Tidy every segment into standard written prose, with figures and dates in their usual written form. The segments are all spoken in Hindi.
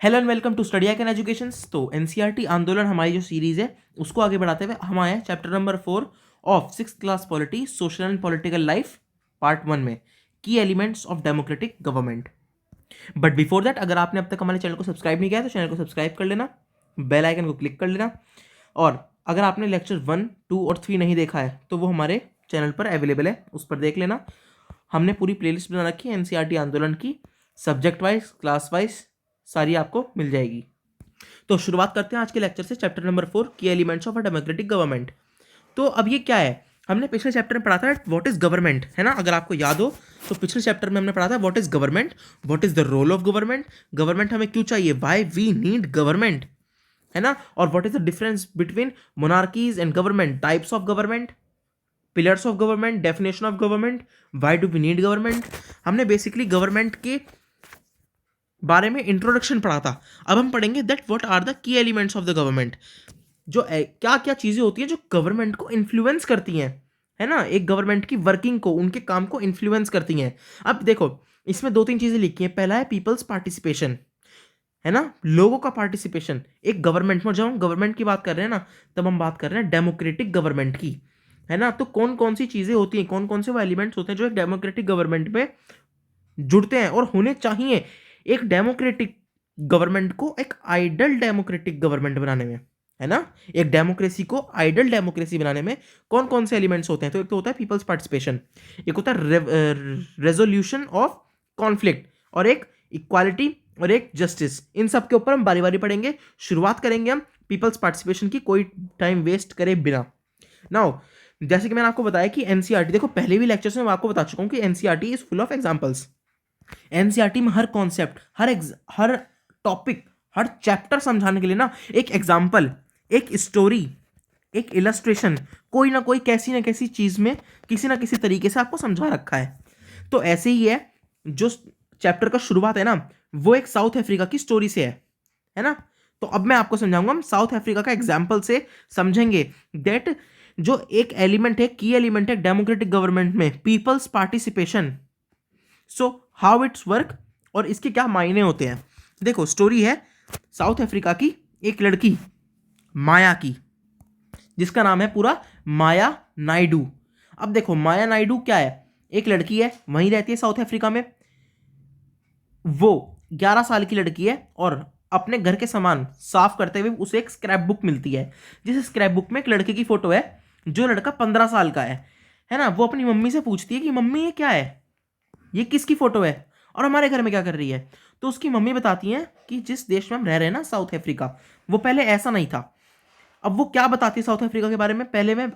Hello and welcome to study and education. तो एनसीईआरटी आंदोलन हमारी जो सीरीज है उसको आगे बढ़ाते हुए हम आए chapter number 4 of 6th class polity social and political life part 1 में की elements of democratic government. But before that, अगर आपने अब तक हमारे चैनल को सब्सक्राइब नहीं किया तो चैनल को सब्सक्राइब कर लेना, बेल आइकन को क्लिक कर लेना। और अगर आपने लेक्चर 1, 2 और 3 नहीं देखा है तो वो हमारे चैनल पर अवेलेबल है, उस पर देख लेना। हमने पूरी प्लेलिस्ट बना रखी है एनसीईआरटी आंदोलन की, सब्जेक्ट वाइज, क्लास वाइज सारी आपको मिल जाएगी। तो शुरुआत करते हैं आज के लेक्चर से, चैप्टर नंबर 4 की elements of a democratic government. तो अब ये क्या है, हमने पिछले चैप्टर में पढ़ा था व्हाट इज गवर्नमेंट, है ना। अगर आपको याद हो तो पिछले चैप्टर में हमने पढ़ा था what is government, what is the role of government, government हमें क्यों चाहिए, व्हाई वी नीड गवर्नमेंट, है ना। और what is the difference between monarchies and government, types of government, pillars of government, definition of government, why do we need government. हमने बेसिकली गवर्नमेंट के बारे में इंट्रोडक्शन पढ़ा था। अब हम पढ़ेंगे that what are the key elements of the government, जो क्या क्या चीज़ें होती हैं जो गवर्नमेंट को इन्फ्लुएंस करती हैं, है ना, एक गवर्नमेंट की वर्किंग को, उनके काम को इन्फ्लुएंस करती हैं। अब देखो इसमें 2-3 चीज़ें लिखी हैं। पहला है पीपल्स पार्टिसिपेशन, है ना, लोगों का पार्टिसिपेशन एक गवर्नमेंट में। जब हम गवर्नमेंट की बात कर रहे हैं ना, तब हम बात कर रहे हैं डेमोक्रेटिक गवर्नमेंट की, है ना। तो कौन कौन सी चीज़ें होती हैं, कौन कौन से वो एलिमेंट्स होते हैं जो एक डेमोक्रेटिक गवर्नमेंट में जुड़ते हैं और होने चाहिए एक डेमोक्रेटिक गवर्नमेंट को एक आइडल डेमोक्रेटिक गवर्नमेंट बनाने में, है ना। एक डेमोक्रेसी को आइडल डेमोक्रेसी बनाने में कौन कौन से एलिमेंट्स होते हैं। तो एक तो होता है पीपल्स पार्टिसिपेशन, एक होता है रेजोल्यूशन ऑफ कॉन्फ्लिक्ट, और एक इक्वालिटी, और एक जस्टिस। इन सब के ऊपर हम बारी बारी पढ़ेंगे। शुरुआत करेंगे हम पीपल्स पार्टिसिपेशन की, कोई टाइम वेस्ट करे बिना। नाउ जैसे कि मैंने आपको बताया कि एनसीईआरटी, देखो पहले भी लेक्चर्स में मैं आपको बता चुका हूं कि NCERT is full of examples. NCERT में हर कॉन्सेप्ट, हर टॉपिक, हर चैप्टर समझाने के लिए ना एक एग्जाम्पल, एक स्टोरी, एक इलस्ट्रेशन, कोई ना कोई कैसी ना कैसी चीज में किसी ना किसी तरीके से आपको समझा रखा है। तो ऐसे ही है, जो चैप्टर का शुरुआत है ना वो एक साउथ अफ्रीका की स्टोरी से है ना। तो अब मैं आपको समझाऊंगा, हम साउथ अफ्रीका का एग्जाम्पल से समझेंगे दैट जो एक एलिमेंट है, की एलिमेंट है डेमोक्रेटिक गवर्नमेंट में, peoples participation. So how it's work और इसके क्या मायने होते हैं। देखो स्टोरी है साउथ अफ्रीका की एक लड़की माया की, जिसका नाम है पूरा माया नायडू। अब देखो माया नायडू क्या है, एक लड़की है, वहीं रहती है साउथ अफ्रीका में। वो 11 साल की लड़की है और अपने घर के सामान साफ करते हुए उसे एक स्क्रैप बुक मिलती है, जिस स्क्रैप बुक में एक लड़के की फोटो है, जो लड़का 15 साल का है ना। वो अपनी मम्मी से पूछती है कि मम्मी ये क्या है, ये किसकी फोटो है और हमारे घर में क्या कर रही है। तो उसकी मम्मी बताती हैं कि जिस देश में हम रह रहे हैं ना, साउथ अफ्रीका, वो पहले ऐसा नहीं था। अब वो क्या बताती है साउथ अफ्रीका के बारे में, पहले मैं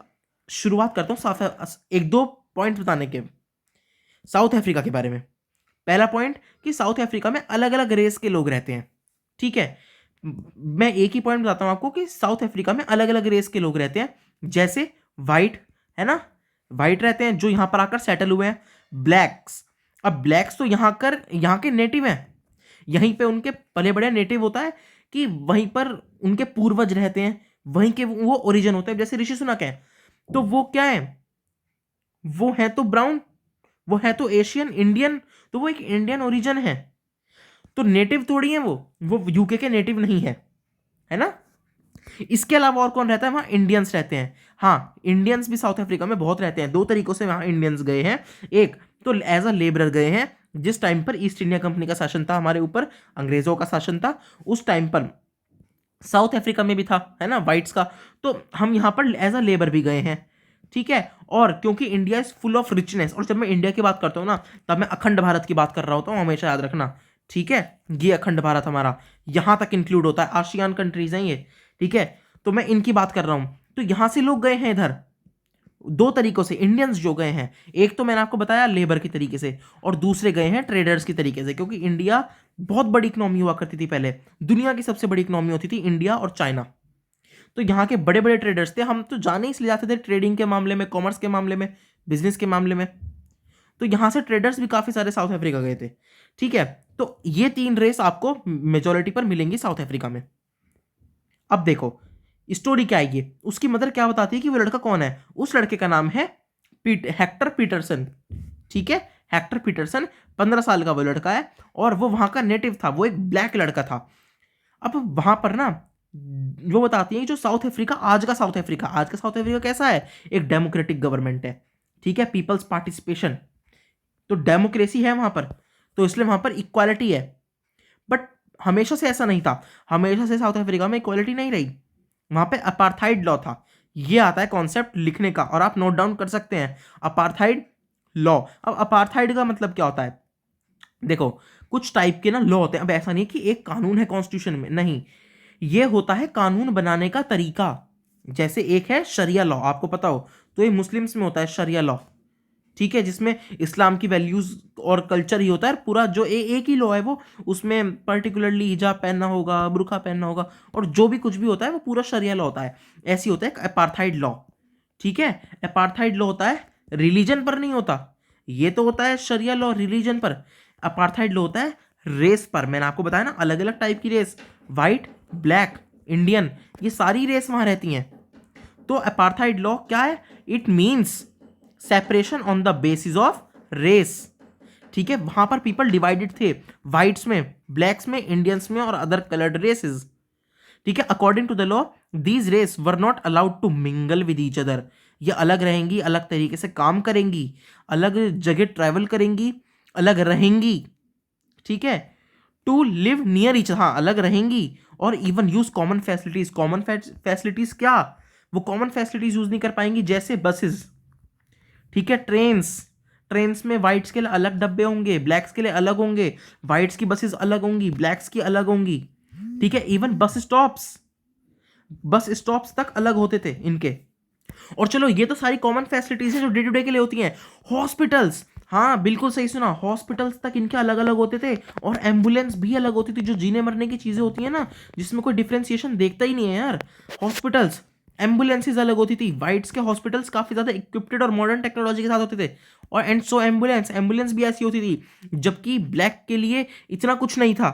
शुरुआत करता हूँ एक दो पॉइंट बताने के साउथ अफ्रीका के बारे में। पहला पॉइंट कि साउथ अफ्रीका में अलग अलग रेस के लोग रहते हैं, ठीक है। मैं एक ही पॉइंट बताता हूं आपको कि साउथ अफ्रीका में अलग अलग रेस के लोग रहते हैं, जैसे वाइट, है ना, वाइट रहते हैं जो यहां पर आकर सेटल हुए हैं। ब्लैक्स, अब ब्लैक्स तो यहाँ के नेटिव हैं, यहीं पे उनके पले बड़े नेटिव होता है कि वहीं पर उनके पूर्वज रहते हैं, वहीं के वो ओरिजिन होते हैं। जैसे ऋषि सुनक है, तो वो क्या है, वो है तो ब्राउन, वो है तो एशियन इंडियन, तो वो एक इंडियन ओरिजिन है। तो नेटिव थोड़ी है वो यूके के नेटिव नहीं है ना। इसके अलावा और कौन रहता है वहां, इंडियंस रहते हैं। हाँ, इंडियंस भी साउथ अफ्रीका में बहुत रहते हैं। दो तरीकों से वहां इंडियंस गए हैं, एक तो एज अ लेबरर गए हैं, जिस टाइम पर ईस्ट इंडिया कंपनी का शासन था हमारे ऊपर, अंग्रेजों का शासन था, उस टाइम पर साउथ अफ्रीका में भी था, है ना, वाइट्स का। तो हम यहाँ पर एज अ लेबर भी गए हैं, ठीक है। और क्योंकि India is full of richness, और जब मैं इंडिया की बात करता हूँ ना, तब मैं अखंड भारत की बात कर रहा होता हूँ, हमेशा याद रखना, ठीक है। ये अखंड भारत हमारा यहाँ तक इंक्लूड होता है, आसियान कंट्रीज हैं ये, ठीक है। तो मैं इनकी बात कर रहा हूँ। तो यहाँ से लोग गए हैं इधर दो तरीकों से, इंडियंस जो गए हैं, एक तो मैंने आपको बताया लेबर की तरीके से, और दूसरे गए हैं ट्रेडर्स की तरीके से। क्योंकि इंडिया बहुत बड़ी इकोनॉमी हुआ करती थी पहले, दुनिया की सबसे बड़ी इकोनॉमी होती थी इंडिया और चाइना। तो यहाँ के बड़े बड़े ट्रेडर्स थे, हम तो जाने इसलिए जाते थे ट्रेडिंग के मामले में, कॉमर्स के मामले में, बिजनेस के मामले में। तो यहाँ से ट्रेडर्स भी काफी सारे साउथ अफ्रीका गए थे, ठीक है। तो ये 3 रेस आपको मेजोरिटी पर मिलेंगी साउथ अफ्रीका में। अब देखो स्टोरी क्या है, ये उसकी मदर क्या बताती है कि वो लड़का कौन है। उस लड़के का नाम है हेक्टर पीटरसन, ठीक है। हेक्टर पीटरसन 15 साल का वो लड़का है, और वो वहां का नेटिव था, वो एक ब्लैक लड़का था। अब वहां पर ना वो बताती है कि जो साउथ अफ्रीका, आज का साउथ अफ्रीका, आज का साउथ अफ्रीका कैसा है, एक डेमोक्रेटिक गवर्नमेंट है, ठीक है, पीपल्स पार्टिसिपेशन, तो डेमोक्रेसी है वहां पर, तो इसलिए वहां पर इक्वालिटी है। बट हमेशा से ऐसा नहीं था, हमेशा से साउथ अफ्रीका में इक्वालिटी नहीं रही, वहां पे अपार्थाइड लॉ था। ये आता है कॉन्सेप्ट लिखने का, और आप नोट डाउन कर सकते हैं, अपार्थाइड लॉ। अब अपार्थाइड का मतलब क्या होता है, देखो कुछ टाइप के ना लॉ होते हैं, अब ऐसा नहीं कि एक कानून है कॉन्स्टिट्यूशन में, नहीं, ये होता है कानून बनाने का तरीका। जैसे एक है शरिया लॉ, आपको पता हो, तो ये मुस्लिम्स में होता है शरिया लॉ, ठीक है, जिसमें इस्लाम की वैल्यूज और कल्चर ही होता है पूरा, जो एक ही लॉ है वो, उसमें पर्टिकुलरली हिजाब पहनना होगा, बुर्का पहनना होगा, और जो भी कुछ भी होता है वो पूरा शरिया लॉ होता है। ऐसी होता है अपार्थाइड लॉ, ठीक है, अपार्थाइड लॉ होता है रिलीजन पर नहीं होता, ये तो होता है शरिया लॉ रिलीजन पर, अपार्थाइड लॉ होता है रेस पर। मैंने आपको बताया ना अलग अलग टाइप की रेस, वाइट, ब्लैक, इंडियन, ये सारी रेस वहां रहती हैं। तो अपार्थाइड लॉ क्या है, it means separation on the basis of race, ठीक है, वहां पर पीपल डिवाइडेड थे, वाइट्स में, ब्लैक्स में, इंडियंस में और अदर कलर्ड रेसेस, ठीक है। According to the law these race were not allowed to mingle with each other, ये अलग रहेंगी, अलग तरीके से काम करेंगी, अलग जगह ट्रैवल करेंगी, अलग रहेंगी, ठीक है, टू लिव नियर ईच, हाँ अलग रहेंगी, और even use common facilities, common facilities क्या, वो कॉमन फैसिलिटीज यूज नहीं कर पाएंगी, जैसे बसेस, ठीक है, ट्रेन्स, ट्रेन्स में वाइट्स के लिए अलग डब्बे होंगे, ब्लैक्स के लिए अलग होंगे, वाइट्स की बसेस अलग होंगी, ब्लैक्स की अलग होंगी, ठीक है, even bus stops, bus stops तक अलग होते थे इनके। और चलो ये तो सारी कॉमन फैसिलिटीज है जो डे टू डे के लिए होती हैं। हॉस्पिटल्स, हाँ बिल्कुल सही सुना, हॉस्पिटल्स तक इनके अलग अलग होते थे, और एम्बुलेंस भी अलग होती थी, जो जीने मरने की चीजें होती है ना, जिसमें कोई डिफ्रेंसिएशन देखता ही नहीं है यार, हॉस्पिटल्स, एम्बुलेंसेज अलग होती थी, वाइट्स के हॉस्पिटल्स काफी ज्यादा इक्विप्ड और मॉडर्न टेक्नोलॉजी के साथ होते थे, और एंड सो एम्बुलेंस, एम्बुलेंस भी ऐसी होती थी, जबकि ब्लैक के लिए इतना कुछ नहीं था।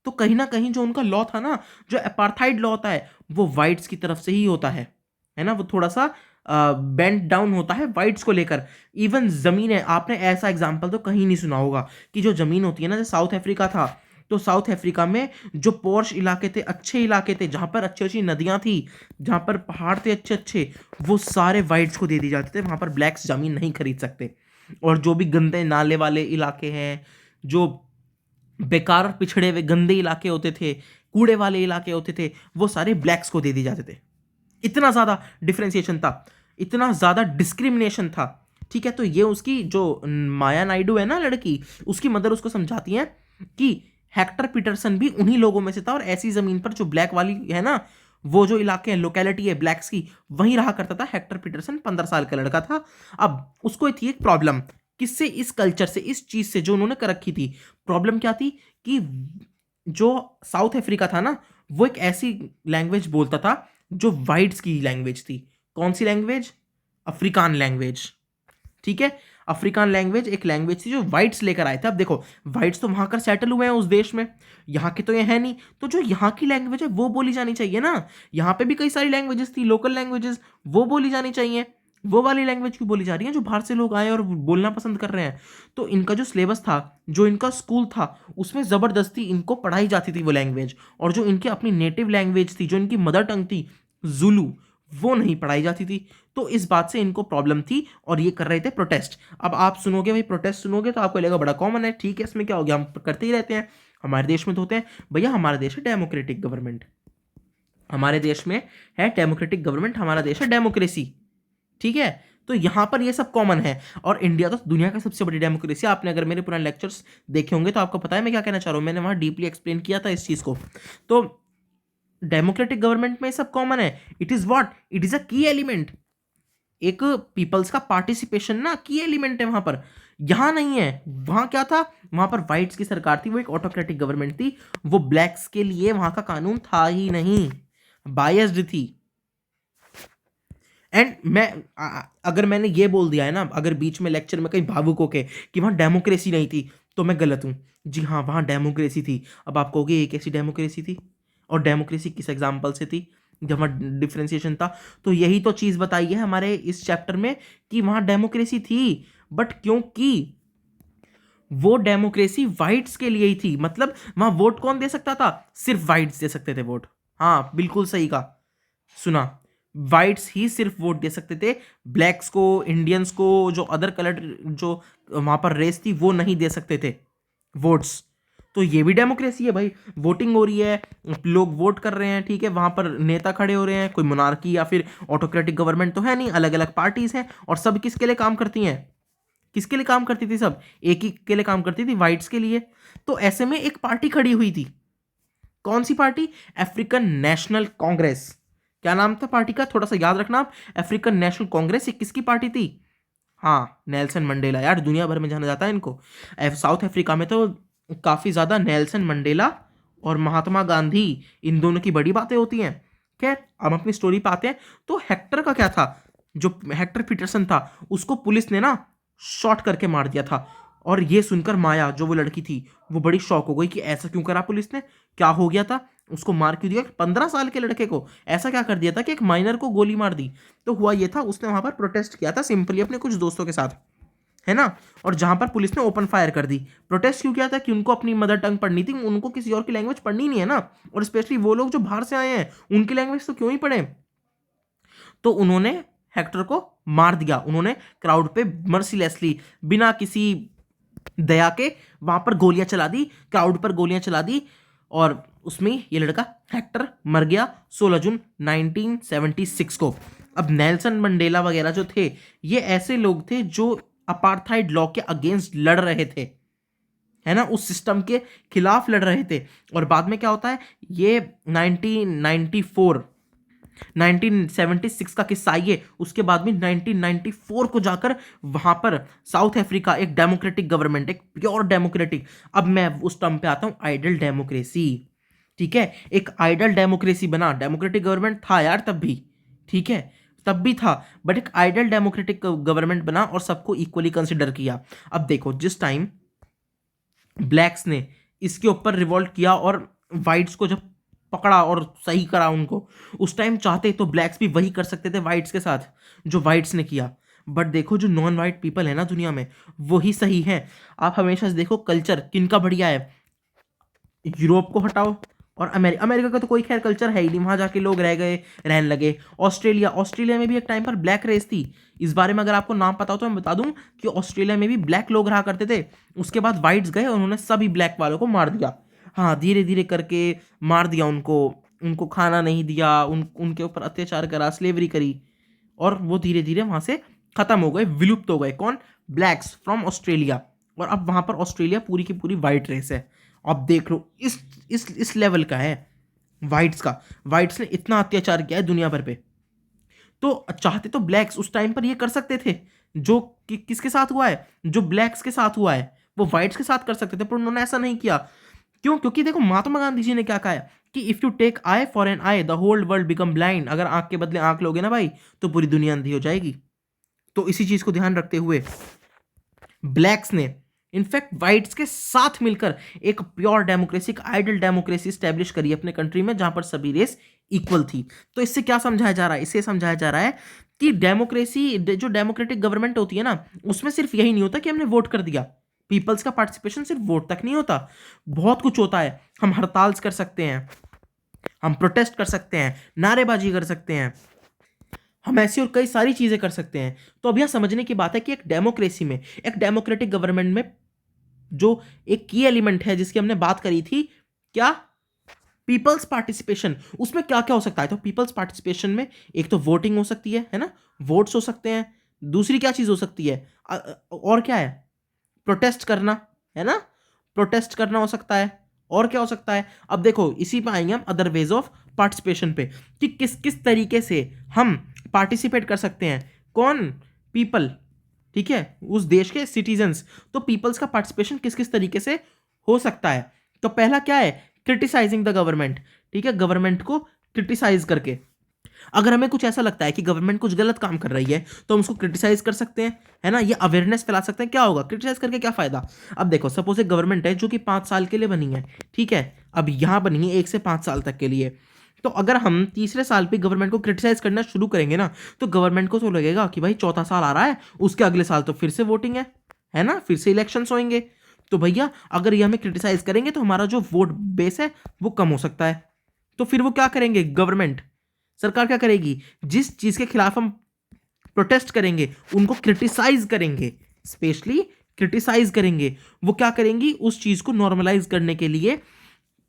तो कहीं ना कहीं जो उनका लॉ था ना, जो अपार्थाइड लॉ होता है, वो वाइट्स की तरफ से ही होता है ना, वो थोड़ा सा बेंट डाउन होता है वाइट्स को लेकर। इवन जमीन है, आपने ऐसा एग्जांपल तो कहीं नहीं सुना होगा कि जो जमीन होती है ना, जैसे साउथ अफ्रीका था, तो साउथ अफ्रीका में जो पोर्श इलाके थे, अच्छे इलाके थे, जहां पर अच्छी अच्छी नदियां थी, जहां पर पहाड़ थे अच्छे अच्छे, वो सारे वाइट्स को दे दी जाते थे, वहां पर ब्लैक्स जमीन नहीं खरीद सकते। और जो भी गंदे नाले वाले इलाके हैं, जो बेकार और पिछड़े हुए गंदे इलाके होते थे, कूड़े वाले इलाके होते थे, वो सारे ब्लैक्स को दे दिए जाते थे। इतना ज्यादा डिफ्रेंसिएशन था, इतना ज्यादा डिस्क्रिमिनेशन था, ठीक है। तो ये उसकी जो माया नायडू है ना लड़की, उसकी मदर उसको समझाती हैं कि हेक्टर पीटरसन भी उन्हीं लोगों में से था, और ऐसी जमीन पर जो ब्लैक वाली है ना, वो जो इलाके हैं, लोकेलिटी है ब्लैक्स की, वहीं रहा करता था हेक्टर पीटरसन, 15 साल का लड़का था। अब उसको थी एक प्रॉब्लम, किससे, इस कल्चर से, इस चीज से जो उन्होंने कर रखी थी। प्रॉब्लम क्या थी कि जो साउथ अफ्रीका था ना, वो एक ऐसी लैंग्वेज बोलता था जो वाइट्स की लैंग्वेज थी। कौन सी लैंग्वेज, अफ्रीकान लैंग्वेज, ठीक है, अफ्रीकान लैंग्वेज एक लैंग्वेज थी जो वाइट्स लेकर आए थे। अब देखो वाइट्स तो वहां कर सेटल हुए हैं उस देश में, यहाँ के तो ये है नहीं, तो जो यहाँ की लैंग्वेज है वो बोली जानी चाहिए ना। यहाँ पे भी कई सारी लैंग्वेजेस थी, लोकल लैंग्वेजेस, वो बोली जानी चाहिए, वो वाली लैंग्वेज क्यों बोली जा रही है जो बाहर से लोग आए और बोलना पसंद कर रहे हैं। तो इनका जो सिलेबस था, जो इनका स्कूल था, उसमें ज़बरदस्ती इनको पढ़ाई जाती थी वो लैंग्वेज, और जो इनकी अपनी नेटिव लैंग्वेज थी, जो इनकी मदर टंग थी जुलू, वो नहीं पढ़ाई जाती थी। तो इस बात से इनको प्रॉब्लम थी, और ये कर रहे थे प्रोटेस्ट। अब आप सुनोगे भाई, प्रोटेस्ट सुनोगे तो आपको लगेगा बड़ा कॉमन है, ठीक है, इसमें क्या हो गया, हम करते ही रहते हैं, हमारे देश में तो होते हैं। भैया हमारा देश है डेमोक्रेटिक गवर्नमेंट, हमारे देश में है डेमोक्रेटिक गवर्नमेंट, हमारा देश है डेमोक्रेसी, ठीक है। तो यहां पर ये सब कॉमन है, और इंडिया तो दुनिया का सबसे बड़ी डेमोक्रेसी। आपने अगर मेरे पुराने लेक्चर्स देखे होंगे तो आपको पता है मैं क्या कहना चाह रहा हूं, मैंने वहां डीपली एक्सप्लेन किया था इस चीज को। तो डेमोक्रेटिक गवर्नमेंट में सब कॉमन है, it is what, it is a की एलिमेंट, एक पीपल्स का पार्टिसिपेशन ना की एलिमेंट है वहां पर। यहां नहीं है, वहां क्या था, वहां पर व्हाइट्स की सरकार थी, वो एक ऑटोक्रेटिक गवर्नमेंट थी, वो ब्लैक्स के लिए वहां का कानून था ही नहीं, बायस्ड थी। एंड मैं अगर मैंने ये बोल दिया है ना, अगर बीच में लेक्चर में कहीं भावुक होके कि वहां डेमोक्रेसी नहीं थी, तो मैं गलत हूं। जी हाँ, वहां डेमोक्रेसी थी। अब आप कहोगे एक ऐसी डेमोक्रेसी थी, और डेमोक्रेसी किस एग्जाम्पल से थी जब वहां डिफ्रेंसिएशन था। तो यही तो चीज बताई है हमारे इस चैप्टर में कि वहां डेमोक्रेसी थी, बट क्योंकि वो डेमोक्रेसी वाइट्स के लिए ही थी, मतलब वहां वोट कौन दे सकता था? सिर्फ वाइट्स दे सकते थे वोट। हाँ बिल्कुल सही कहा, सुना, वाइट्स ही सिर्फ वोट दे सकते थे, ब्लैक्स को, इंडियंस को, जो अदर कलर जो वहां पर रेस थी वो नहीं दे सकते थे वोट्स। तो ये भी डेमोक्रेसी है भाई, वोटिंग हो रही है, लोग वोट कर रहे हैं, ठीक है, वहां पर नेता खड़े हो रहे हैं, कोई मोनार्की या फिर ऑटोक्रेटिक गवर्नमेंट तो है नहीं, अलग अलग पार्टीज हैं, और सब किसके लिए काम करती हैं? किसके लिए काम करती थी? सब एक ही के लिए काम करती थी, वाइट्स के लिए। तो ऐसे में एक पार्टी खड़ी हुई थी, कौन सी पार्टी? African national Congress. क्या नाम था पार्टी का? थोड़ा सा याद रखना आप, अफ्रीकन नेशनल कांग्रेस। ये किसकी पार्टी थी? हाँ, नेल्सन मंडेला, यार दुनिया भर में जाना जाता है इनको। साउथ अफ्रीका में तो काफी ज्यादा नेल्सन मंडेला और महात्मा गांधी, इन दोनों की बड़ी बातें होती हैं। खैर, हम अपनी स्टोरी पे आते हैं। तो हेक्टर का क्या था? जो हेक्टर पीटरसन था, उसको पुलिस ने ना शॉट करके मार दिया था। और ये सुनकर माया, जो वो लड़की थी, वो बड़ी शॉक हो गई कि ऐसा क्यों करा पुलिस ने, क्या हो गया था, उसको मार क्यों दिया? 15 साल के लड़के को ऐसा क्या कर दिया था कि एक माइनर को गोली मार दी? तो हुआ ये था, उसने वहां पर प्रोटेस्ट किया था सिंपली अपने कुछ दोस्तों के साथ, है ना, और जहां पर पुलिस ने ओपन फायर कर दी। प्रोटेस्ट क्यों किया था? कि उनको अपनी मदर टंग पढ़नी थी, उनको किसी और की लैंग्वेज पढ़नी नहीं है ना, और स्पेशली वो लोग जो बाहर से आए हैं उनकी लैंग्वेज तो क्यों ही पढ़े। तो उन्होंने हेक्टर को मार दिया, उन्होंने क्राउड पे मर्सीलेसली, बिना किसी दया के वहां पर गोलियां चला दी, क्राउड पर गोलियां चला दी, और उसमें ये लड़का हेक्टर मर गया 16 जून 1976 को। अब नेल्सन मंडेला वगैरह जो थे, ये ऐसे लोग थे जो अपार्थाइड लॉ के अगेंस्ट लड़ रहे थे, है ना, उस सिस्टम के खिलाफ लड़ रहे थे। और बाद में क्या होता है, ये 1994 1976 का किस्सा, ये उसके बाद में 1994 को जाकर वहां पर साउथ अफ्रीका एक डेमोक्रेटिक गवर्नमेंट, एक प्योर डेमोक्रेटिक, अब मैं उस टर्म पे आता हूं, आइडल डेमोक्रेसी, ठीक है, एक आइडल डेमोक्रेसी बना। डेमोक्रेटिक गवर्नमेंट था यार तब भी, ठीक है, तब भी था, बट एक आइडल डेमोक्रेटिक गवर्नमेंट बना और सबको इक्वली कंसिडर किया। अब देखो, जिस टाइम ब्लैक्स ने इसके ऊपर रिवॉल्ट किया और वाइट्स को जब पकड़ा और सही करा उनको, उस टाइम चाहते तो ब्लैक्स भी वही कर सकते थे वाइट्स के साथ जो वाइट्स ने किया। बट देखो, जो नॉन वाइट पीपल है ना दुनिया में, वही सही है। आप हमेशा से देखो, कल्चर किनका बढ़िया है, यूरोप को हटाओ और अमेरिका, अमेरिका का तो कोई खैर कल्चर है ही नहीं, वहां जाके लोग रह गए, रहने लगे। ऑस्ट्रेलिया, ऑस्ट्रेलिया में भी एक टाइम पर ब्लैक रेस थी, इस बारे में अगर आपको नाम पता हो तो मैं बता दूं कि ऑस्ट्रेलिया में भी ब्लैक लोग रहा करते थे, उसके बाद वाइट्स गए और उन्होंने सभी ब्लैक वालों को मार दिया। हाँ, धीरे धीरे करके मार दिया उनको, उनको खाना नहीं दिया, उनके ऊपर अत्याचार करा, स्लेवरी करी, और वो धीरे धीरे वहां से खत्म हो गए, विलुप्त हो गए। कौन? Blacks from Australia. और अब वहां पर ऑस्ट्रेलिया पूरी की पूरी वाइट रेस है। अब देख लो, इस लेवल का है वाइट्स का, वाइट्स ने इतना अत्याचार किया है दुनिया भर पे। तो चाहते तो ब्लैक्स उस टाइम पर ये कर सकते थे, जो किसके साथ हुआ है, जो ब्लैक्स के साथ हुआ है, वो वाइट्स के साथ कर सकते थे, पर उन्होंने ऐसा नहीं किया। क्यों? क्योंकि देखो, महात्मा गांधी जी ने क्या कहा है कि if you take eye for an eye the whole world become blind. अगर आंख के बदले आंख लोगे ना भाई, तो पूरी दुनिया अंधी हो जाएगी। तो इसी चीज को ध्यान रखते हुए ब्लैक्स ने इनफैक्ट वाइट्स के साथ मिलकर एक प्योर डेमोक्रेसी, एक आइडल डेमोक्रेसी स्टैब्लिश करी अपने कंट्री में, जहां पर सभी रेस इक्वल थी। तो इससे क्या समझाया जा रहा है? इससे समझाया जा रहा है कि डेमोक्रेसी, जो डेमोक्रेटिक गवर्नमेंट होती है ना, उसमें सिर्फ यही नहीं होता कि हमने वोट कर दिया। पीपल्स का पार्टिसिपेशन सिर्फ वोट तक नहीं होता, बहुत कुछ होता है। हम हड़ताल कर सकते हैं, हम प्रोटेस्ट कर सकते हैं, नारेबाजी कर सकते हैं, हम ऐसी और कई सारी चीजें कर सकते हैं। तो अब यह समझने की बात है कि एक डेमोक्रेसी में, एक डेमोक्रेटिक गवर्नमेंट में जो एक की एलिमेंट है जिसकी हमने बात करी थी, क्या? Peoples participation. उसमें क्या क्या हो सकता है? तो पीपल्स पार्टिसिपेशन में एक तो वोटिंग हो सकती है ना, वोट्स हो सकते हैं। दूसरी क्या चीज हो सकती है? और क्या है? प्रोटेस्ट करना, है ना, प्रोटेस्ट करना हो सकता है। और क्या हो सकता है? अब देखो, इसी पे आएंगे हम अदर वेज ऑफ पार्टिसिपेशन पे, कि किस किस तरीके से हम पार्टिसिपेट कर सकते हैं। कौन? पीपल, ठीक है, उस देश के सिटीजन्स। तो पीपल्स का पार्टिसिपेशन किस किस तरीके से हो सकता है? तो पहला क्या है? क्रिटिसाइजिंग द गवर्नमेंट, ठीक है, गवर्नमेंट को क्रिटिसाइज करके। अगर हमें कुछ ऐसा लगता है कि गवर्नमेंट कुछ गलत काम कर रही है, तो हम उसको क्रिटिसाइज कर सकते हैं, है ना, ये अवेयरनेस फैला सकते हैं। क्या होगा क्रिटिसाइज करके? क्या फायदा? अब देखो, सपोज एक गवर्नमेंट है जो कि 5 साल के लिए बनी है, ठीक है, अब यहां बनी है 1 से 5 साल तक के लिए। तो अगर हम तीसरे साल पे गवर्नमेंट को क्रिटिसाइज करना शुरू करेंगे ना, तो गवर्नमेंट को तो लगेगा कि भाई चौथा साल आ रहा है, उसके अगले साल तो फिर से वोटिंग है ना, फिर से इलेक्शंस होंगे, तो भैया अगर ये हमें क्रिटिसाइज करेंगे तो हमारा जो वोट बेस है वो कम हो सकता है। तो फिर वो क्या करेंगे, गवर्नमेंट, सरकार क्या करेगी, जिस चीज के खिलाफ हम प्रोटेस्ट करेंगे उनको क्रिटिसाइज करेंगे, स्पेशली क्रिटिसाइज करेंगे, वो क्या करेंगी, उस चीज को नॉर्मलाइज करने के लिए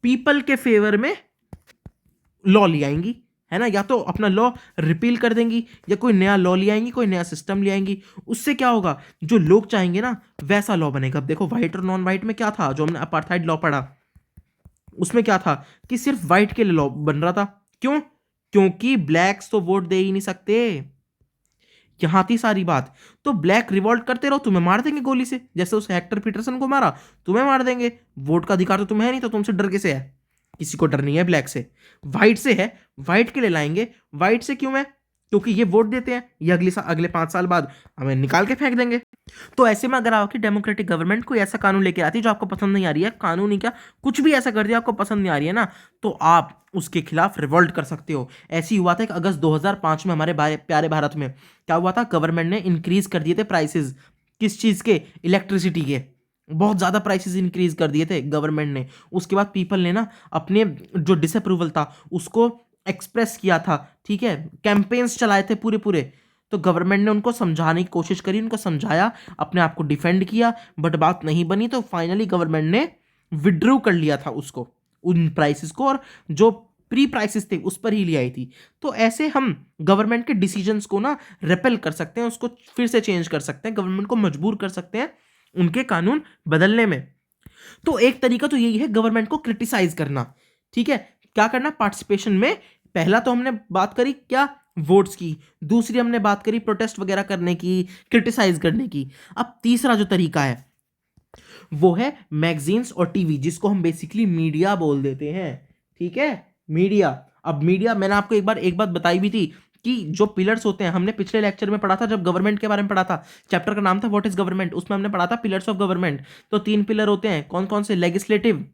पीपल के फेवर में लॉ ले आएंगी, है ना, या तो अपना लॉ रिपील कर देंगी या कोई नया लॉ ले आएंगी, कोई नया सिस्टम ले आएंगी। उससे क्या होगा, जो लोग चाहेंगे ना वैसा लॉ बनेगा। अब देखो व्हाइट और नॉन व्हाइट में क्या था, जो हमने अपार्थाइड लॉ पढ़ा उसमें क्या था कि सिर्फ व्हाइट के लिए लॉ बन रहा था। क्यों, क्योंकि ब्लैक्स तो वोट दे ही नहीं सकते, यहां थी सारी बात। तो ब्लैक रिवॉल्ट करते रहो, तुम्हें मार देंगे गोली से, जैसे उस हेक्टर पीटरसन को मारा, तुम्हें मार देंगे। वोट का अधिकार तो तुम्हें है नहीं, तो तुमसे डर किसे है, किसी को डर नहीं है ब्लैक से, व्हाइट से है, व्हाइट के लिए लाएंगे। व्हाइट से क्यों है, क्योंकि ये वोट देते हैं, ये अगले 5 साल बाद हमें निकाल के फेंक देंगे। तो ऐसे में अगर आपकी डेमोक्रेटिक गवर्नमेंट कोई ऐसा कानून लेके आती है जो आपको पसंद नहीं आ रही है, कानून ही क्या कुछ भी ऐसा कर दिया आपको पसंद नहीं आ रही है ना, तो आप उसके खिलाफ रिवोल्ट कर सकते हो। ऐसी हुआ था कि अगस्त 2005 में हमारे प्यारे भारत में क्या हुआ था, गवर्नमेंट ने इंक्रीज कर दिए थे प्राइसेस, किस चीज के, इलेक्ट्रिसिटी के, बहुत ज्यादा प्राइसेस इंक्रीज कर दिए थे गवर्नमेंट ने। उसके बाद पीपल ने ना अपने जो डिसअप्रूवल था उसको एक्सप्रेस किया था, ठीक है, कैंपेन्स चलाए थे पूरे पूरे। तो गवर्नमेंट ने उनको समझाने की कोशिश करी, उनको समझाया, अपने आप को डिफेंड किया, बट बात नहीं बनी। तो फाइनली गवर्नमेंट ने विड्रू कर लिया था उसको, उन प्राइसेस को, और जो प्री प्राइसेस थे उस पर ही ले आई थी। तो ऐसे हम गवर्नमेंट के डिसीजंस को ना रिपेल कर सकते हैं, उसको फिर से चेंज कर सकते हैं, गवर्नमेंट को मजबूर कर सकते हैं उनके कानून बदलने में। तो एक तरीका तो यही है गवर्नमेंट को क्रिटिसाइज करना, ठीक है, क्या करना, पार्टिसिपेशन में। पहला तो हमने बात करी क्या, वोट्स की, दूसरी हमने बात करी प्रोटेस्ट वगैरह करने की, क्रिटिसाइज करने की। अब तीसरा जो तरीका है वो है मैगजीन्स और टीवी, जिसको हम बेसिकली मीडिया बोल देते हैं, ठीक है, मीडिया। अब मीडिया मैंने आपको एक बात बताई भी थी कि जो पिलर्स होते हैं, हमने पिछले लेक्चर में पढ़ा था जब गवर्नमेंट के बारे में पढ़ा था, चैप्टर का नाम था व्हाट इज गवर्नमेंट, उसमें हमने पढ़ा था पिलर्स ऑफ गवर्नमेंट। तो 3 पिलर होते हैं, कौन कौन से, लेजिस्लेटिव,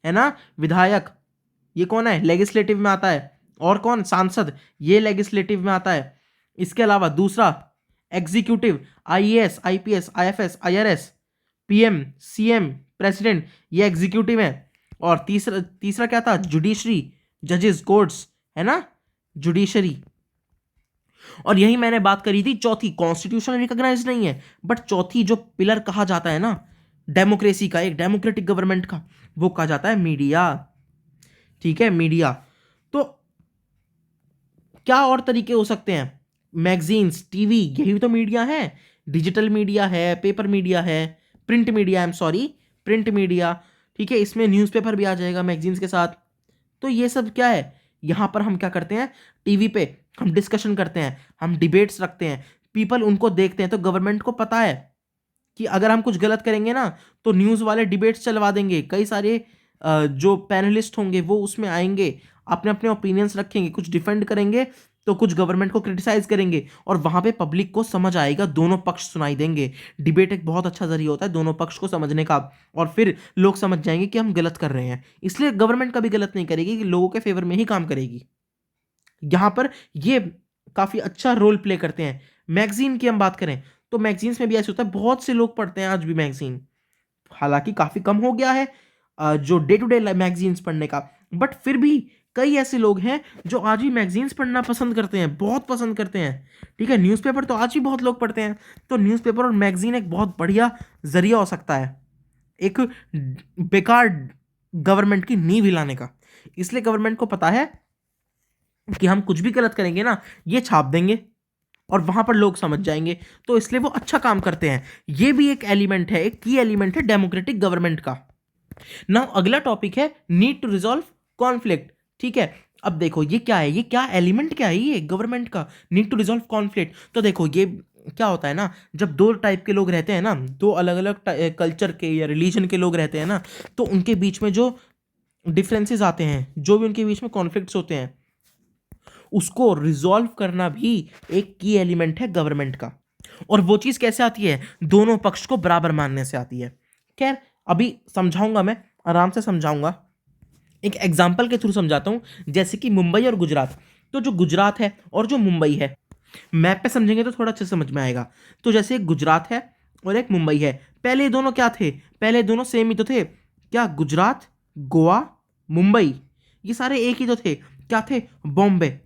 है ना, विधायक, ये कौन है, लेजिस्लेटिव में आता है, और कौन, सांसद, ये लेजिस्लेटिव में आता है। इसके अलावा दूसरा executive, IAS, IPS, IFS, IRS, PM, CM, president, ये एग्जीक्यूटिव है। और तीसरा क्या था, जुडिशरी, जजेस, कोर्ट्स, है ना, जुडिशरी। और यही मैंने बात करी थी चौथी, कॉन्स्टिट्यूशन रिकॉग्नाइज नहीं है, बट चौथी जो पिलर कहा जाता है ना डेमोक्रेसी का, एक डेमोक्रेटिक गवर्नमेंट का, वो कहा जाता है मीडिया, ठीक है, मीडिया। तो क्या और तरीके हो सकते हैं, मैगजीन्स, टीवी, यही तो मीडिया है, डिजिटल मीडिया है, पेपर मीडिया है, print media, I am sorry, print media, ठीक है, इसमें न्यूज़पेपर भी आ जाएगा मैगजीन्स के साथ। तो ये सब क्या है, यहाँ पर हम क्या करते हैं, टीवी पे हम डिस्कशन करते हैं, हम डिबेट्स रखते हैं, पीपल उनको देखते हैं। तो गवर्नमेंट को पता है कि अगर हम कुछ गलत करेंगे ना तो न्यूज़ वाले डिबेट्स चलवा देंगे, कई सारे जो पैनलिस्ट होंगे वो उसमें आएंगे, अपने अपने ओपिनियंस रखेंगे, कुछ डिफेंड करेंगे तो कुछ गवर्नमेंट को क्रिटिसाइज करेंगे, और वहां पे पब्लिक को समझ आएगा, दोनों पक्ष सुनाई देंगे। डिबेट एक बहुत अच्छा जरिया होता है दोनों पक्ष को समझने का, और फिर लोग समझ जाएंगे कि हम गलत कर रहे हैं। इसलिए गवर्नमेंट कभी गलत नहीं करेगी, कि लोगों के फेवर में ही काम करेगी। यहां पर ये काफी अच्छा रोल प्ले करते हैं। मैगजीन की हम बात करें तो मैगजीन्स में भी ऐसे होता है, बहुत से लोग पढ़ते हैं आज भी मैगजीन, हालांकि काफी कम हो गया है जो डे टू डे मैगजीन्स पढ़ने का, बट फिर भी कई ऐसे लोग हैं जो आज भी मैगजीन्स पढ़ना पसंद करते हैं, बहुत पसंद करते हैं, ठीक है। न्यूज़पेपर तो आज भी बहुत लोग पढ़ते हैं। तो न्यूज़पेपर और मैगजीन एक बहुत बढ़िया जरिया हो सकता है एक बेकार गवर्नमेंट की नींव हिलाने का। इसलिए गवर्नमेंट को पता है कि हम कुछ भी गलत करेंगे ना, ये छाप देंगे और वहां पर लोग समझ जाएंगे, तो इसलिए वो अच्छा काम करते हैं। ये भी एक एलिमेंट है, एक की एलिमेंट है डेमोक्रेटिक गवर्नमेंट का। नाउ अगला टॉपिक है नीड टू रिजॉल्व कॉन्फ्लिक्ट, ठीक है। अब देखो ये क्या है, ये क्या एलिमेंट क्या है, ये गवर्नमेंट का नीड टू रिजॉल्व कॉन्फ्लिक्ट। तो देखो ये क्या होता है ना, जब दो टाइप के लोग रहते हैं ना, दो अलग अलग कल्चर के या रिलीजन के लोग रहते हैं ना, तो उनके बीच में जो डिफरेंसेस आते हैं, जो भी उनके बीच में कॉन्फ्लिक्ट्स होते हैं, उसको रिजॉल्व करना भी एक की एलिमेंट है गवर्नमेंट का। और वो चीज कैसे आती है, दोनों पक्ष को बराबर मानने से आती है। खैर अभी समझाऊंगा, मैं आराम से समझाऊंगा, एक एग्जाम्पल के थ्रू समझाता हूं। जैसे कि मुंबई और गुजरात, तो जो गुजरात है और जो मुंबई है, मैप पे समझेंगे तो थोड़ा अच्छे समझ में आएगा। तो जैसे गुजरात है और एक मुंबई है। पहले दोनों क्या थे? पहले दोनों सेम ही तो थे। क्या? गुजरात, गोवा, मुंबई, ये सारे एक ही तो थे। क्या थे? बॉम्बे।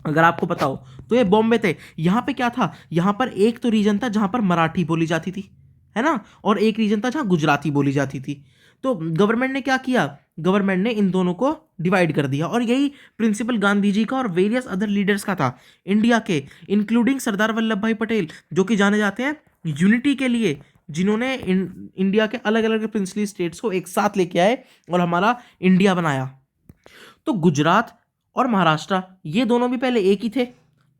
अगर आपको पता हो तो ये बॉम्बे थे। यहाँ पे क्या था? यहाँ पर एक तो रीजन था जहाँ पर मराठी बोली जाती थी, है ना, और एक रीजन था जहाँ गुजराती बोली जाती थी। तो गवर्नमेंट ने क्या किया? गवर्नमेंट ने इन दोनों को डिवाइड कर दिया, और यही प्रिंसिपल गांधी जी का और वेरियस अदर लीडर्स का था इंडिया के, इंक्लूडिंग सरदार वल्लभ भाई पटेल, जो कि जाने जाते हैं यूनिटी के लिए, जिन्होंने इंडिया के अलग अलग प्रिंसली स्टेट्स को एक साथ लेके आए और हमारा इंडिया बनाया। तो गुजरात और महाराष्ट्र ये दोनों भी पहले एक ही थे,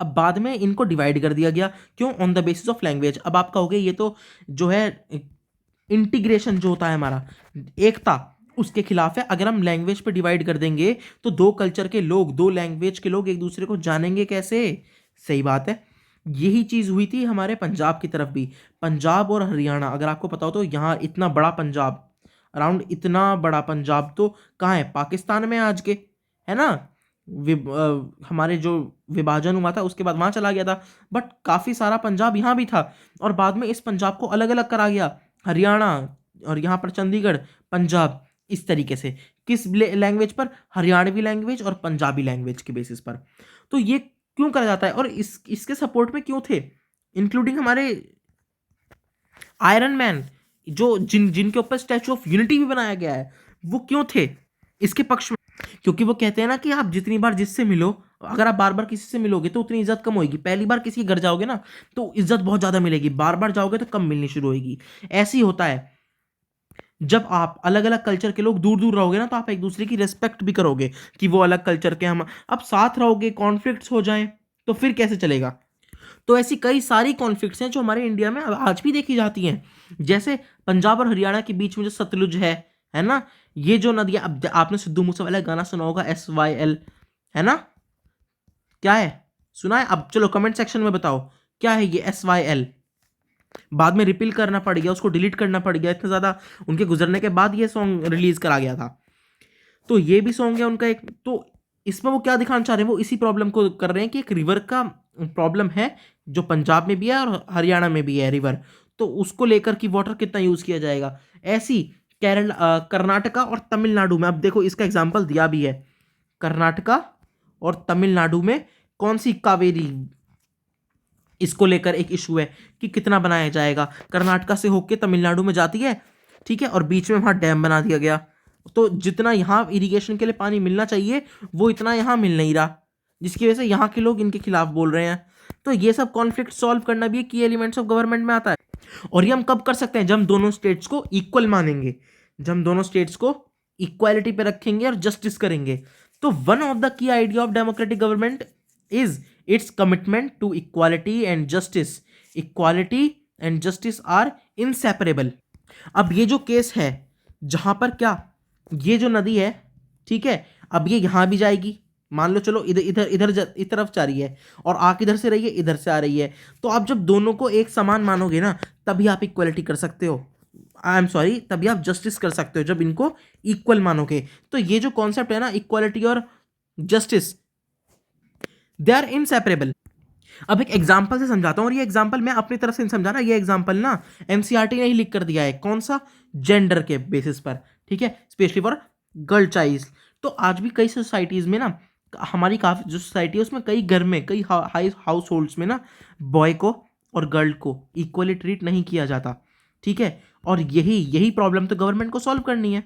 अब बाद में इनको डिवाइड कर दिया गया। क्यों? On the basis of language. अब आप कहोगे ये तो जो है इंटीग्रेशन जो होता है हमारा, एकता, उसके खिलाफ है। अगर हम लैंग्वेज पे डिवाइड कर देंगे तो दो कल्चर के लोग, दो लैंग्वेज के लोग एक दूसरे को जानेंगे कैसे? सही बात है। यही चीज़ हुई थी हमारे पंजाब की तरफ भी। पंजाब और हरियाणा, अगर आपको पता हो तो यहाँ इतना बड़ा पंजाब, अराउंड इतना बड़ा पंजाब तो कहाँ है? पाकिस्तान में आज के, है ना। हमारे जो विभाजन हुआ था उसके बाद वहाँ चला गया था, बट काफ़ी सारा पंजाब यहाँ भी था, और बाद में इस पंजाब को अलग अलग करा गया, हरियाणा और यहाँ पर चंडीगढ़, पंजाब, इस तरीके से। किस लैंग्वेज पर? हरियाणवी लैंग्वेज और पंजाबी लैंग्वेज के बेसिस पर। तो ये क्यों करा जाता है और इसके सपोर्ट में क्यों थे? इंक्लूडिंग हमारे आयरन मैन, जो जिनके ऊपर स्टैचू ऑफ यूनिटी भी बनाया गया है, वो क्यों थे इसके पक्ष में? क्योंकि वो कहते हैं ना कि आप जितनी बार जिससे मिलो, अगर आप बार बार किसी से मिलोगे तो उतनी इज्जत कम होगी। पहली बार किसी के घर जाओगे ना तो इज्जत बहुत ज्यादा मिलेगी, बार बार जाओगे तो कम मिलनी शुरू होगी। ऐसे ही होता है, जब आप अलग अलग कल्चर के लोग दूर दूर रहोगे ना तो आप एक दूसरे की रिस्पेक्ट भी करोगे कि वो अलग कल्चर के, हम अब साथ रहोगे, कॉन्फ्लिक्ट्स हो जाएं तो फिर कैसे चलेगा? तो ऐसी कई सारी कॉन्फ्लिक्ट्स हैं जो हमारे इंडिया में आज भी देखी जाती हैं। जैसे पंजाब और हरियाणा के बीच में जो सतलुज है ना, ये जो नदियां, अब आपने सिद्धू मूसेवाला का गाना सुना होगा SYL, है ना, क्या है? सुना है? अब चलो कमेंट सेक्शन में बताओ क्या है ये SYL। बाद में रिपील करना पड़ गया, उसको डिलीट करना पड़ गया, इतना ज़्यादा उनके गुजरने के बाद ये सॉन्ग रिलीज करा गया था। तो ये भी सॉन्ग है उनका एक। तो इसमें वो क्या दिखाना चाह रहे हैं? वो इसी प्रॉब्लम को कर रहे हैं कि एक रिवर का प्रॉब्लम है जो पंजाब में भी है और हरियाणा में भी है रिवर, तो उसको लेकर कि वाटर कितना यूज़ किया जाएगा। ऐसी केरल, कर्नाटका और तमिलनाडु में, अब देखो इसका एग्जाम्पल दिया भी है, कर्नाटका और तमिलनाडु में कौन सी कावेरी, इसको लेकर एक इशू है कि कितना बनाया जाएगा। कर्नाटका से होके तमिलनाडु में जाती है, ठीक है, और बीच में वहाँ डैम बना दिया गया, तो जितना यहाँ इरिगेशन के लिए पानी मिलना चाहिए वो इतना यहाँ मिल नहीं रहा, जिसकी वजह से यहाँ के लोग इनके खिलाफ बोल रहे हैं। तो ये सब कॉन्फ्लिक्ट सॉल्व करना भी की एलिमेंट्स ऑफ गवर्नमेंट में आता है। और ये हम कब कर सकते हैं? जब हम दोनों स्टेट्स को इक्वल मानेंगे, जब हम दोनों स्टेट्स को इक्वालिटी पे रखेंगे और जस्टिस करेंगे। तो one of the key idea of democratic government is its commitment to equality and justice. Equality and justice are inseparable. अब ये जो केस है जहां पर क्या, ये जो नदी है, ठीक है, अब ये यहां भी जाएगी, मान लो चलो इधर इधर इधर इस तरफ जा रही है और आग इधर से रही है, इधर से आ रही है, तो आप जब दोनों को एक समान मानोगे ना तभी आप इक्वलिटी कर सकते हो, आई एम सॉरी, तभी आप जस्टिस कर सकते हो, जब इनको इक्वल मानोगे। तो ये जो कॉन्सेप्ट है ना, इक्वालिटी और जस्टिस, दे आर इनसेपरेबल। अब एक एग्जाम्पल से समझाता हूँ, और ये एग्जाम्पल मैं अपनी तरफ से नहीं समझा रहा, ये एग्जाम्पल ना एनसीईआरटी ने ही लिख कर दिया है। कौन सा? जेंडर के बेसिस पर, ठीक है, स्पेशली फॉर गर्ल चाइल्ड। तो आज भी कई सोसाइटीज़ में ना, हमारी काफ़ी जो सोसाइटी है उसमें कई घर में, कई हाई हाउस होल्ड्स में ना बॉय को और गर्ल को इक्वली ट्रीट नहीं किया जाता, ठीक है। और यही प्रॉब्लम तो गवर्नमेंट को सॉल्व करनी है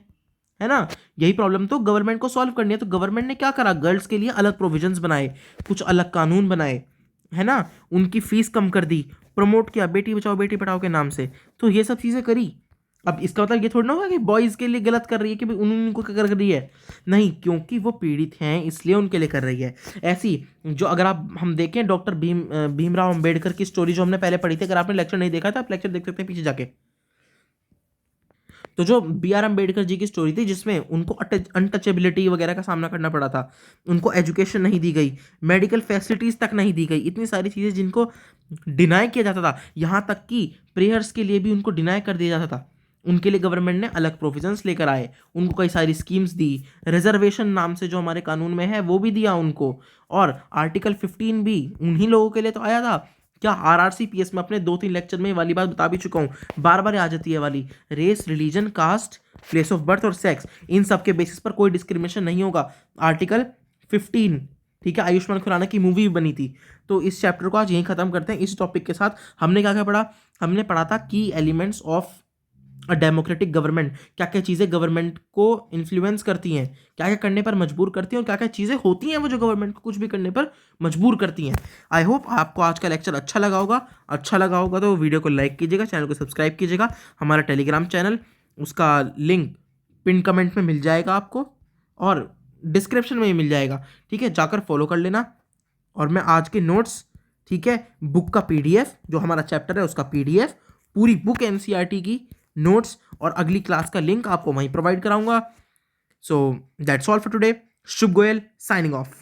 ना, यही प्रॉब्लम तो गवर्नमेंट को सॉल्व करनी है। तो गवर्नमेंट ने क्या करा? गर्ल्स के लिए अलग प्रोविजंस बनाए, कुछ अलग कानून बनाए, है ना, उनकी फीस कम कर दी, प्रमोट किया बेटी बचाओ बेटी पढ़ाओ के नाम से, तो ये सब चीज़ें करी। अब इसका मतलब ये थोड़ा ना होगा कि बॉयज़ के लिए गलत कर रही है कि भाई उनको क्या कर रही है, नहीं, क्योंकि वो पीड़ित हैं इसलिए उनके लिए कर रही है। ऐसी जो अगर हम देखें डॉक्टर भीमराव अंबेडकर की स्टोरी जो हमने पहले पढ़ी थी, अगर आपने लेक्चर नहीं देखा था आप लेक्चर देख सकते हैं पीछे जाके। तो जो BR अम्बेडकर जी की स्टोरी थी जिसमें उनको अनटचेबिलिटी वगैरह का सामना करना पड़ा था, उनको एजुकेशन नहीं दी गई, मेडिकल फैसिलिटीज़ तक नहीं दी गई, इतनी सारी चीज़ें जिनको डिनाई किया जाता था, यहाँ तक कि प्रेयर्स के लिए भी उनको डिनाई कर दिया जाता था, उनके लिए गवर्नमेंट ने अलग प्रोविजंस लेकर आए, उनको कई सारी स्कीम्स दी, रिजर्वेशन नाम से जो हमारे कानून में है वो भी दिया उनको, और आर्टिकल 15 भी उन्हीं लोगों के लिए तो आया था क्या RRCPS में अपने 2-3 लेक्चर में ये वाली बात बता भी चुका हूँ, बार बार आ जाती है वाली, race, religion, caste, place of birth और सेक्स, इन सब के बेसिस पर कोई डिस्क्रिमिनेशन नहीं होगा। आर्टिकल 15, ठीक है, आयुष्मान खुराना की मूवी भी बनी थी। तो इस चैप्टर को आज यहीं खत्म करते हैं। इस टॉपिक के साथ हमने क्या क्या पढ़ा, हमने पढ़ा था की elements of a democratic government, क्या क्या चीज़ें गवर्नमेंट को इन्फ्लुएंस करती हैं, क्या क्या करने पर मजबूर करती हैं, और क्या क्या चीज़ें होती हैं वो जो गवर्नमेंट को कुछ भी करने पर मजबूर करती हैं। आई होप आपको आज का लेक्चर अच्छा लगा होगा। अच्छा लगा होगा तो वीडियो को लाइक कीजिएगा, चैनल को सब्सक्राइब कीजिएगा। हमारा टेलीग्राम चैनल, उसका लिंक पिन कमेंट में मिल जाएगा आपको, और डिस्क्रिप्शन में ही मिल जाएगा, ठीक है, जाकर फॉलो कर लेना। और मैं आज के नोट्स, ठीक है, बुक का PDF, जो हमारा चैप्टर है उसका PDF, पूरी बुक NCERT की नोट्स और अगली क्लास का लिंक आपको वहीं प्रोवाइड कराऊंगा। So that's all for today. Shubh Goyal signing off.